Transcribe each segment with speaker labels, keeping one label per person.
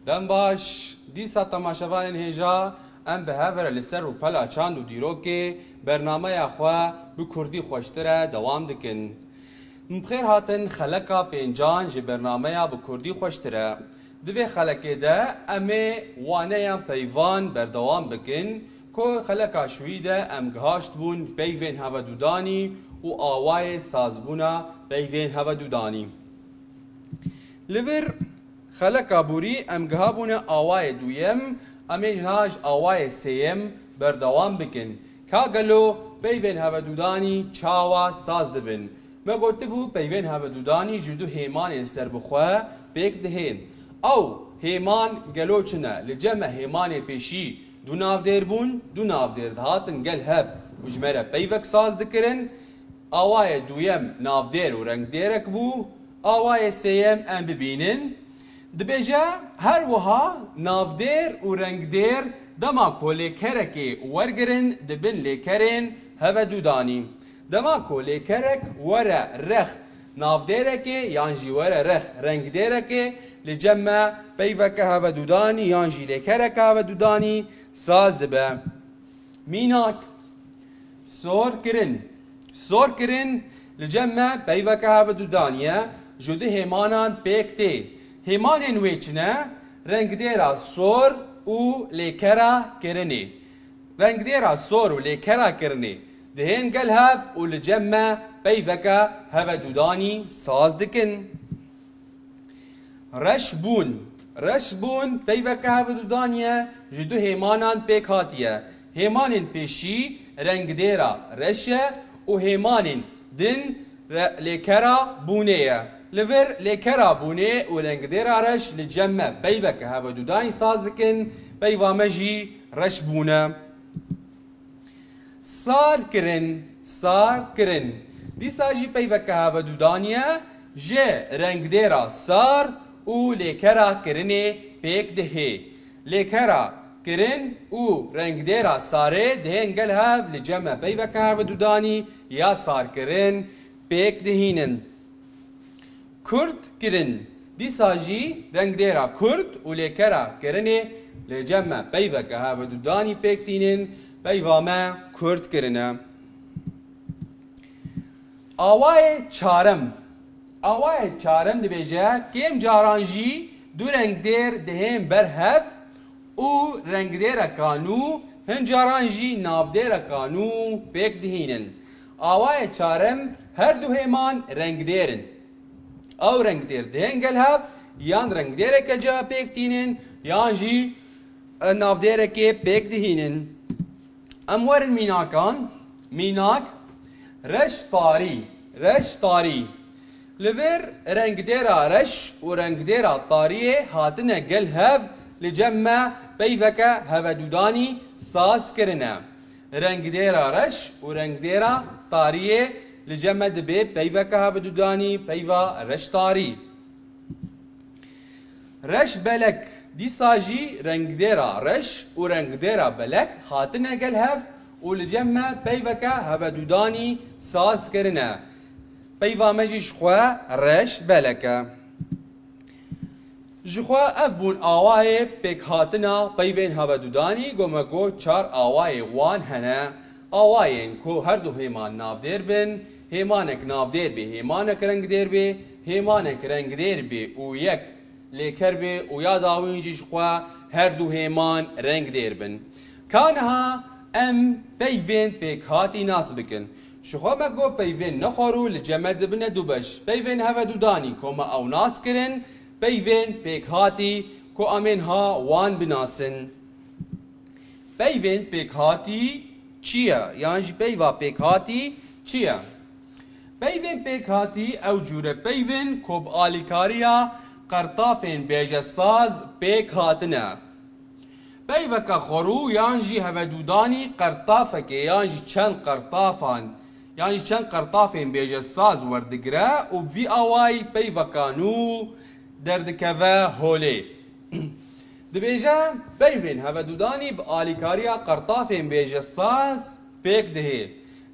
Speaker 1: دم باش دیسا تماشاوان هجا ام به هفر لسر و پلا چاند و دیرو که برنامه خواه به کردی خوشتره دوام دکن. مبخیر هاتن خلقا پینجان جی برنامه به کردی خوشتره. دوی خلقه ده امه وانه پیوان بردوام بکن که خلقا شوی ده ام گهاشت بون پیوین هوا دودانی و آوای سازبونا پیوین هوا دودانی. لبر خلقا بوری ام گهابون آوای دویم امی جهاج آوای سیم بردوام بکن که گلو پیوین هوا دودانی چاوا ساز دبن. ما گوته بو پیوین هوا دودانی جدو هیمان سر بخواه بیک دهین. او هیمان گلو چنه لجمع هیمان پیشی دو نافدیر بون دو نافدیر دهاتن گل هف وجمره پیوک ساز دکرن. آوای دویم نافدیر و رنگ دیرک بو آوای سیم ام ببینن دبیجه هر وها نافدیر و رنگ دیر دما کو لیکرکی ورگرن دبن لیکرین هوا دودانی دما کو لیکرک ورا رخ نافدیرکی یانجی ورا رخ رنگ دیرکی لجمع پیوک هوا دودانی یانجی لیکرک هوا دودانی ساز دبه میناک سور کرن لجمع پیوک هوا دودانیه جده هیمانان پیکتی هیمان ویچنه رنگ دیرا سور و لیکرا کرنی رنگ دیرا سور و لیکرا کرنی دهین گل هف و لجمع پیوکا هوا دودانی ساز دکن رش بون پیوکا هوا دودانیه جدو هیمانان پیک هاتیه هیمانین پیشی رنگ دیرا رشه و هیمانین دن لیکرا بونیه لفر لیکرا بونه و رنگ دیرا رش لجمع پیوکا هوا دودانی ساز دکن پیوا مجی رش بونه سار کرن دیسا جی پیوکا هوا دودانیه جه رنگ دیرا سار و لیکرا کرنه پیک دهه لیکرا کرن و رنگ دیرا ساره دهن گل هف لجمع پیوکا هوا دودانی یا سار کرن پیک دهینن کرد کرن دیسا جی رنگ دیرا کرد و لیکرا کرنه لجمع پیوکا هوا دودانی پیک دهینن پیوامه کرد کرنه آوای چارم دبیجه کم جارانجی دو رنگ دیر دهیم برهف و رنگ دیر کانو هن جارانجی ناف دیر کانو پیک دهینن آوای چارم هر دو همان رنگ دیرن او رنگ دیر دهن گل هف یان رنگ دیر که جا پیک دهینن یان جی ناف دیر که پیک دهینن امورن میناک رش طاری لور رنگ دیرا رش و رنگ دیرا طاریه هاتنه گل هف لجمع پیوکا هوا دودانی ساز کرنه رنگ دیرا رش و رنگ دیرا طاریه لجمع دبی پیوکا هوا دودانی پیوا رش طاری رش بلک دیساجی رنگ دیرا رش و رنگ دیرا بلک هاتنه گل هف و لجمع پیوکا هوا دودانی ساز کرنه پیوا مجیش خواه رش بلکه جخواه افبون آوای پیک هاتنا پیوین هوا دودانی گمگو چار آوای وان هنه آواین کو هر دو هیمان ناف دیر بن هیمانک ناف دیر بی هیمانک رنگ دیر بی هیمانک رنگ دیر بی و یک لیکر بی و یاد آوینجیش خواه هر دو هیمان رنگ دیر بن کانها ام پیوین پیک هاتی ناس بکن شخوا مگو پیوین نخورو لجمع دبنه دوبش پیوین هوا دودانی که ما او ناس کرن پیوین پیک هاتی که امین ها وان بناسن پیوین پیک هاتی چیه؟ یعنی پیوا پیک هاتی چیه؟ پیوین پیک هاتی او جوره پیوین که بآلیکاریا قرطافین بیجه ساز پیک هاتنه پیوکا خورو یانجی هوا دودانی قرطافکه یانجی چند قرطافان یعنی چند قرطافین بیجه ساز وردگره و بی آوای پیوکانو دردکوه هوله دبیجه پیوین هوا دودانی با آلیکاریا قرطافین بیجه ساز پیک دهه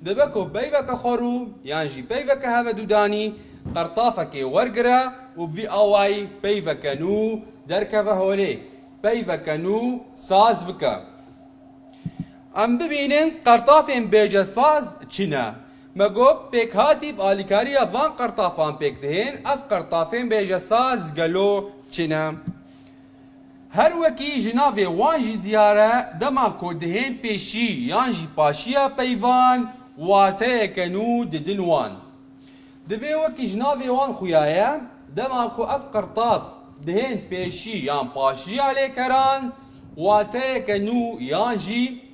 Speaker 1: دبکو پیوکا خورو یعنی پیوکا هوا دودانی قرطافك ورقرة وبفي أواي بيفكنو دركفة هولي بيفكنو ساز بك ام ببینن قرطافین بیجه ساز چنه مگو پیک هاتی بالکاریا وان قرطافان پیک دهین اف قرطافین بیجه ساز گلو چنه هر وکی جنابی وانجی دیاره دما کو دهین پیشی یانجی پاشیا پیوان واته کنو ددنوان دبی وکی جنابی وان خویایه دما کو اف قرطاف دهین پیشی یان پاشیا لیکران واته کنو یانجی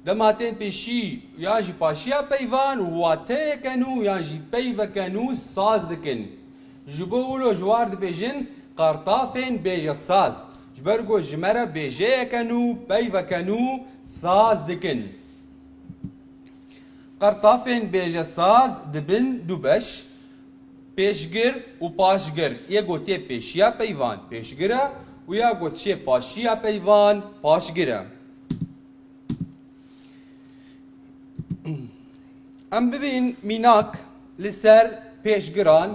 Speaker 1: دماتين بيشي ياجي باشيا بيفان واتي كانو ياجي بيفا كانو ساز دكن جبولو جوار دبيجن قرطافين بيجا ساز جبرقو جمرة بيجي كانو بيفا كانو ساز دكن قرطافين بيجا ساز دبن دوبش بيشجر و باشجر يگو تي بيشيا بيفان بيشجرة وياگو تشي باشيا بيفان باشجرة ام ببین میناک لسر پیشگران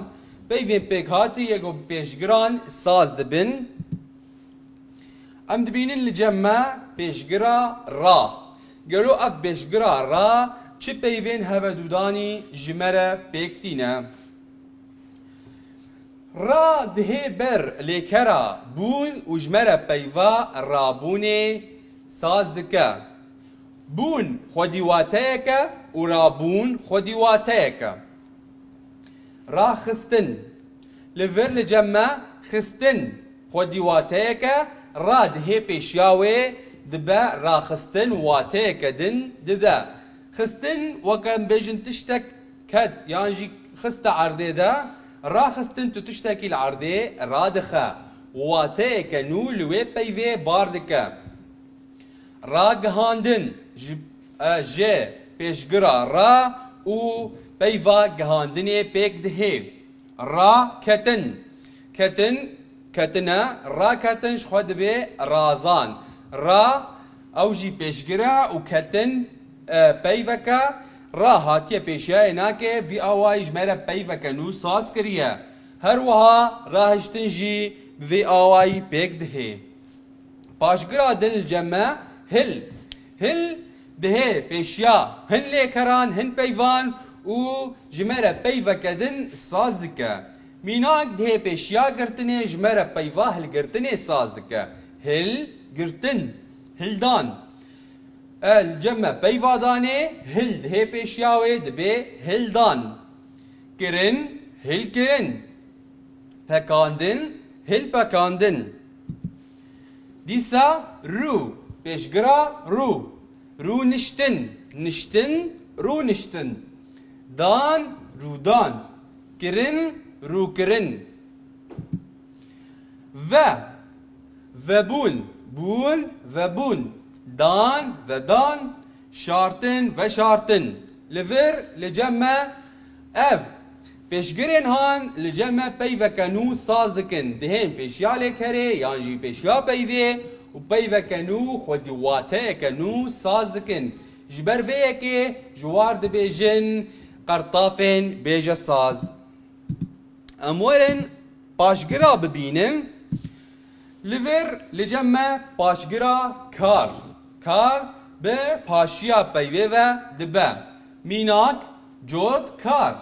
Speaker 1: بیوین پیک هاتی یکو پیشگران ساز دبن ام دبینن لجمع پیشگرا را گلو اف پیشگرا را چه بیوین هوا دودانی جمره پیکتینه را ده بر لیکرا بون و جمره پیوا رابونه ساز دکه بون خودیواتیک و رابون خودیواتیک را خستن لور لجمع خستن خودیواتیک را ده پیشیاوی دبا را خستن واتیک دن ددا خستن وکم بیجن تشتک کد یعنی خست عرضه دا را خستن تو تشتکی العرضه را دخه واتیک نو لوی پیوی باردکه را گهاندن جه پیشگرا را و پیوا گهاندنی پیک دهی را کتن کتنه را کتنش خود به رازان را اوجی پیشگرا و کتن پیوکا را هاتی پیشای ناکه وی آوایش میره پیوکا نو ساز کریه هر وها راهشتنجی وی آوای پیک دهی پاشگرا دن الجمع هل ده پیشیا هن لیکران هن پیوان و جمره پیوا کدن ساز دکه میناک ده پیشیا گرتنه جمره پیوا هل گرتنه ساز دکه هل گرتن هلدان الجمع پیوا دانه هل ده پیشیاوی دبه هلدان کرن هل کرن پکاندن هل پکاندن دیسا رو پیشگرا رو نشتن رو نشتن دان رودان کرن رو کرن و بون دان و دان شارتن و شارتن لور لجمع اف پیشگرین هان لجمع پیوکانو ساز دکن دهن پیشیا لیکره یانجی پیشیا پیوه و پیوکانو خودیواته کنو ساز دکن جبر ویه که جوار دبیجن قرطافین بیجه ساز امورن پاشگرا ببینن لور لجمع پاشگرا کار به پاشیا پیوه و دبه میناک جود کار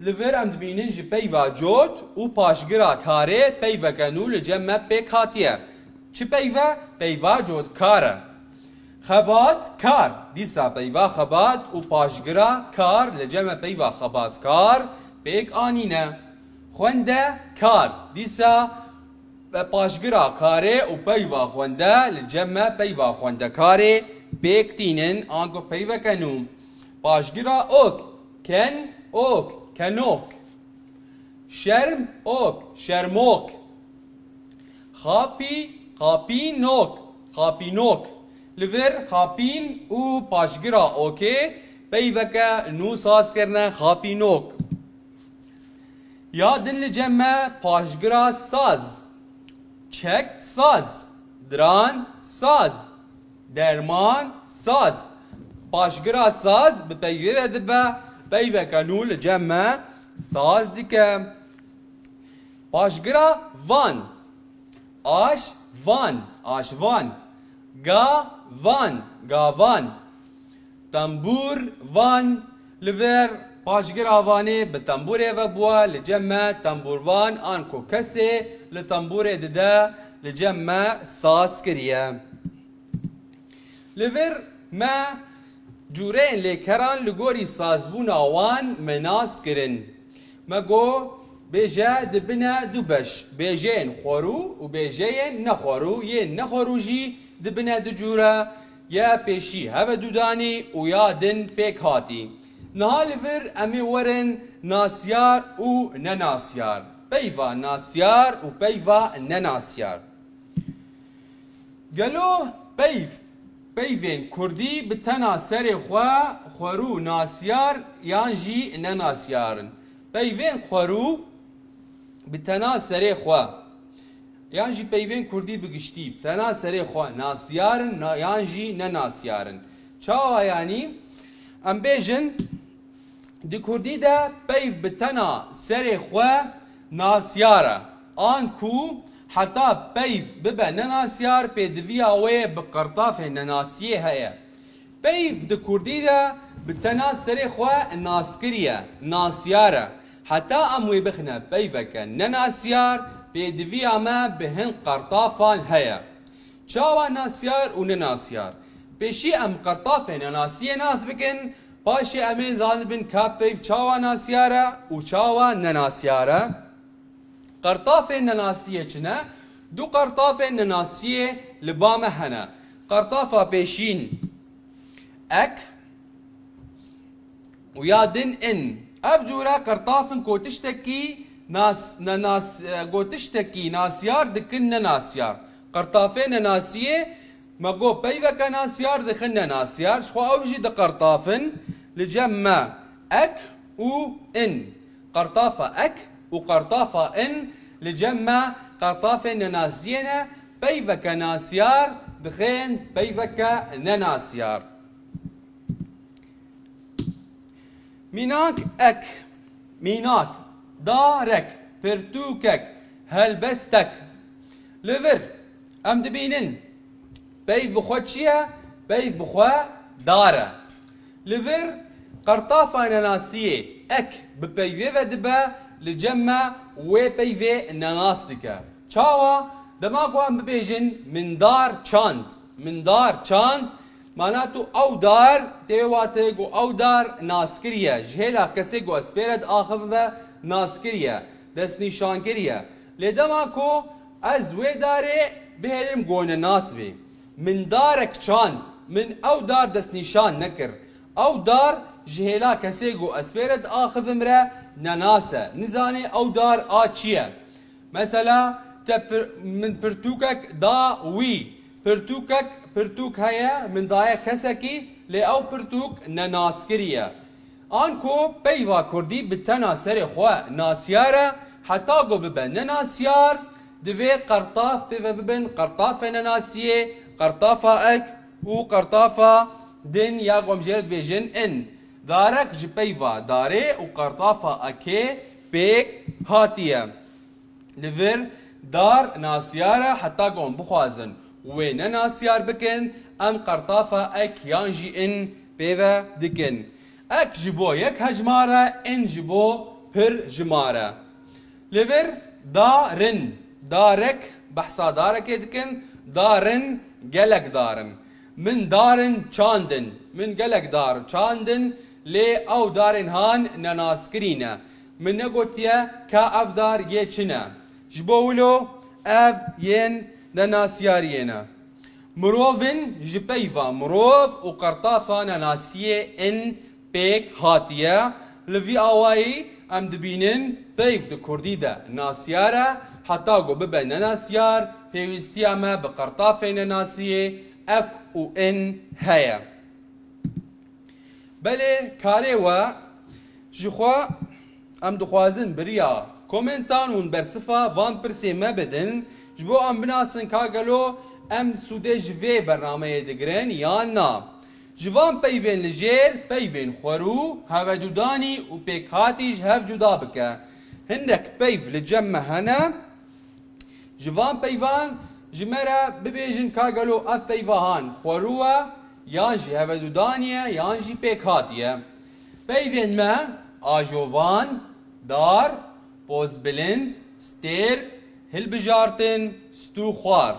Speaker 1: لور ام دبینن جی پیوا جود و پاشگرا کاره پیوا کنو لجمع پیک هاتیه چی پیوا جود کاره خبات کار دیسا پیوا خبات و پاشگرا کار لجمع پیوا خبات کار پیک آنینه خونده کار دیسا پاشگرا کاره و پیوا خونده لجمع پیوا خونده کاره پیک تینن آنگو پیوا کنو پاشگرا اوک کن اوک کنوک شرم اوک شرموک خاپینوک لور خاپین و پاشگرا اوکه پیوکا نو ساز کرنا خاپینوک یادن لجمع پاشگرا ساز چک ساز دران ساز درمان ساز پاشگرا ساز به پیوه دبه پیوکا نو لجمع ساز دکه پاشگرا وان آش وان آشوان گا وان گاوان تنبور وان لور پاشگرا وانه به تنبوره و بوا لجمع تنبوروان آنکو کسی لتنبوره دده لجمع ساز کریه لور ما جورین لیکران لگوری سازبون آوان مناس کرن مگو بیجه دبنا دو بش بیجین خورو و بیجین نخورو یه نخورو جی دبنا دو جورا یا پیشی هوا دودانی و یا دن پیک هاتی نها لور امی ورن ناسیار و نناسیار پیوا ناسیار و پیوا نناسیار گلو پیوین کردی بتنا سر خورو ناسیار یان جی نناسیارن پیوین خورو بتنا سر خوا یان جی پیوین کردی بگشتی بتنا سر خوا ناسیارن یان جی نناسیارن چاوا یعنی ام بیجن دی کردی دا پیو بتنا سر خوا ناسیاره آن کو حتی پیو ببه نناسیار پیدوی آوه بقرطاف نناسیه هیا پیو دی کردی دا بتنا سر خوا ناسکریه ناسیاره حتی اموی بخنه پیوه که نناسیار پیدوی آمه بهن قرطافان هیا چاوا ناسیار و نناسیار پیشی ام قرطاف نناسیه ناس بکن پاشی امین زانبن که پیو چاوا ناسیاره و چاوا نناسیاره قرطاف نناسیه چنه دو قرطاف نناسیه لبامه هنه قرطافا پیشین اک و یادن ان اف جورا قرطافن کوتشتکی گوتشتکی ناسیار دکن نناسیار قرطافه نناسیه مگو پیوه که ناسیار دخن نناسیار شخوا او بجی ده قرطافن لجمع اك و ان قرطافة اك وقرطافة ان لجمع قرطافة نناسينا بيفك ناسيار دخين بيفك نناسيار ميناك اك ميناك دارك فرتوكك هلبستك لفر ام دبينن بيف بخوات شيها بيف بخوا داره لفر قرطافة نناسية اك ببيفي ودبا لجمع وبيفي نناس دكا چاوا دماغو هم ببيجن من دار چاند من دار چاند معناتو او دار تيواتي گو او دار ناسكريا جهلا كسي گو اسبيرد آخف و ناسكريا دست نشان كريا لدماغو از وي داري بهرم گو نناس بي من دارك چاند من او دار دست نشان نكر او دار جهلا کسی گو اسپیرد آخف امره نناسه نزاني او دار آچیه مثلا من پرتوکک دا وی پرتوک هیا من دایا کسکی لی او پرتوک نناسکریه آنکو پیوا کردی بتنا سر خواه ناسیاره حتی گو ببن نناسیار دوی قرطاف ببن قرطاف نناسیه قرطافا اک و قرطافا دن یا قوم جرد بیجن ان دارك جبيفا داري وقرطافة اكي بيك هاتيه لفر دار ناسيارة حتى قوم بخوازن وين ناسيار بكن ام قرطافة اك يانجي ان بيفا دكن اك جبو يك هجمارة ان جبو پر جمارة لفر دارن دارك بحثا دارك دكن دارن جلك دارن من دارن چاندن من جلك دار چاندن لي او دارن هان نناسكرينا من نقوتيا كا افدار يچنا جبولو اف ين نناسيارينا مروفن جبيفا مروف وقرطافا نناسيه ان بيك هاتيا لفي اواي ام دبينن بيف دو كرديدا ناسيارا حتى قو ببا نناسيار بيوستيا ما بقرطافا نناسيه اك و ان هيا بله کاری و جخوا ام دخوازن بریا کومنتان ون برسفا وان پرسی ما بدن جبو ام بناسن کاغلو ام سوده جوی برنامه دگرن یا نا جوان پیوین لجیر پیوین خورو هوا دودانی و پیک هاتیج هف جدا بکه هندک پیو لجمه هنه جوان پیوان جمره ببیجن کاگلو اف پیوهان خوروه یانجی هوا دودانیه یانجی پیک هاتیه پیوین ما آجوان دار پوز بلند ستیر هل بجارتن ستو خوار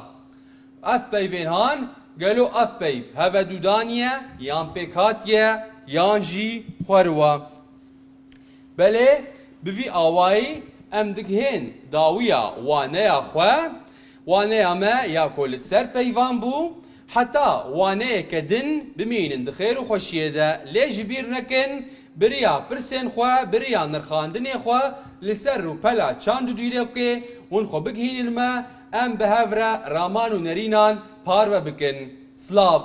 Speaker 1: اف پیوین هان گلو اف پیو هوا دودانیه یان پیک هاتیه یانجی خوروه بله بفي آواي ام دكهين داوية وانيا خوا وانيا ما ياكل السر بيفان بو حتى وانيا كدن بمين دخير وخوشيه دا لي جبير نكن بريا برسين خوا بريا نرخاندني خوا لسر و بلا چاندو دويري بكي ونخو بكهين الما ام بهافرا رامان و نرينان پارو بكن سلاف